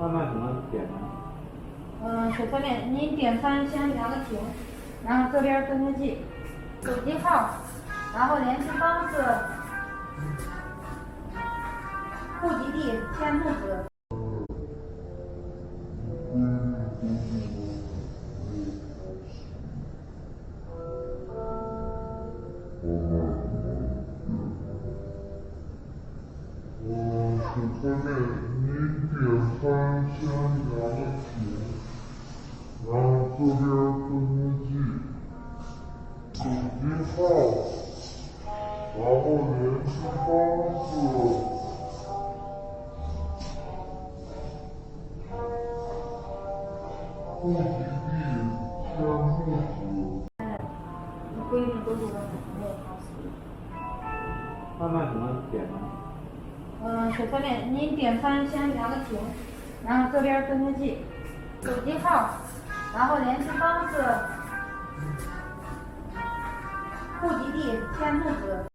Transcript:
那怎么点呢？手册面，您点餐先量个体，然后这边登个记，手机号，然后联系方式，户籍地签住址。手册面，您点餐先量个体，然后这边登记，手机号，然后联系方式，户籍地签住址。规定都是没有抄袭。那怎么点呢？手册面，您点餐先量个体，然后这边登个记，手机号，然后联系方式，户籍地签住址。